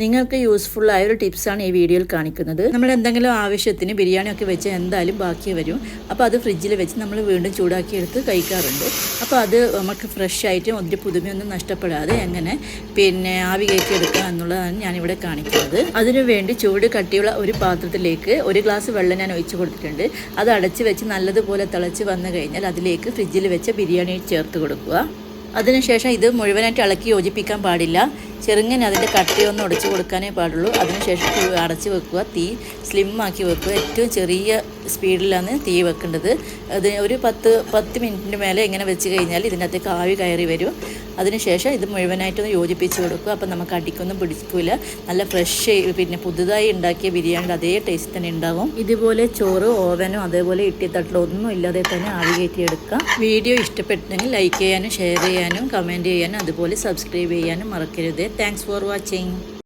നിങ്ങൾക്ക് യൂസ്ഫുൾ ആയ ഒരു ടിപ്സാണ് ഈ വീഡിയോയിൽ കാണിക്കുന്നത്. നമ്മൾ എന്തെങ്കിലും ആവശ്യത്തിന് ബിരിയാണിയൊക്കെ വെച്ച് എന്തായാലും ബാക്കി വരും. അപ്പോൾ അത് ഫ്രിഡ്ജിൽ വെച്ച് നമ്മൾ വീണ്ടും ചൂടാക്കിയെടുത്ത് കഴിക്കാറുണ്ട്. അപ്പോൾ അത് നമുക്ക് ഫ്രഷ് ആയിട്ട് ഒത്തിരി പുതുമയൊന്നും നഷ്ടപ്പെടാതെ എങ്ങനെ ആവി കയറ്റി എടുക്കുക എന്നുള്ളതാണ് ഞാനിവിടെ കാണിക്കുന്നത്. അതിനു വേണ്ടി ചൂട് കട്ടിയുള്ള ഒരു പാത്രത്തിലേക്ക് 1 ഗ്ലാസ് വെള്ളം ഞാൻ ഒഴിച്ച് കൊടുത്തിട്ടുണ്ട്. അത് അടച്ച് വെച്ച് നല്ലതുപോലെ തിളച്ച് വന്നു കഴിഞ്ഞാൽ അതിലേക്ക് ഫ്രിഡ്ജിൽ വെച്ച ബിരിയാണി ചേർത്ത് കൊടുക്കുക. അതിനുശേഷം ഇത് മുഴുവനായിട്ട് ഇളക്കി യോജിപ്പിക്കാൻ പാടില്ല. ചെറുങ്ങനെ അതിൻ്റെ കട്ടിയൊന്ന് ഉടച്ച് കൊടുക്കാനേ പാടുള്ളൂ. അതിനുശേഷം അടച്ച് വെക്കുക. തീ സ്ലിമ്മാക്കി വെക്കുക. ഏറ്റവും ചെറിയ സ്പീഡിലാണ് തീ വെക്കേണ്ടത്. അത് ഒരു 10 മിനിറ്റിന് മേലെ ഇങ്ങനെ വെച്ച് കഴിഞ്ഞാൽ ഇതിനകത്തേക്ക് ആവി കയറി വരും. അതിനുശേഷം ഇത് മുഴുവനായിട്ടൊന്ന് യോജിപ്പിച്ച് കൊടുക്കുക. അപ്പോൾ നമുക്ക് അടിക്കൊന്നും പിടിക്കില്ല. നല്ല ഫ്രഷ് പുതുതായി ഉണ്ടാക്കിയ ബിരിയാണിയുടെ അതേ ടേസ്റ്റ് തന്നെ ഉണ്ടാവും. ഇതുപോലെ ചോറ് ഓവനോ അതേപോലെ ഇട്ടിത്തട്ടിലോ ഒന്നും ഇല്ലാതെ തന്നെ ആവി കയറ്റിയെടുക്കാം. വീഡിയോ ഇഷ്ടപ്പെട്ടെങ്കിൽ ലൈക്ക് ചെയ്യാനും ഷെയർ ചെയ്യാനും കമൻറ്റ് ചെയ്യാനും അതുപോലെ സബ്സ്ക്രൈബ് ചെയ്യാനും മറക്കരുത്. Thanks for watching.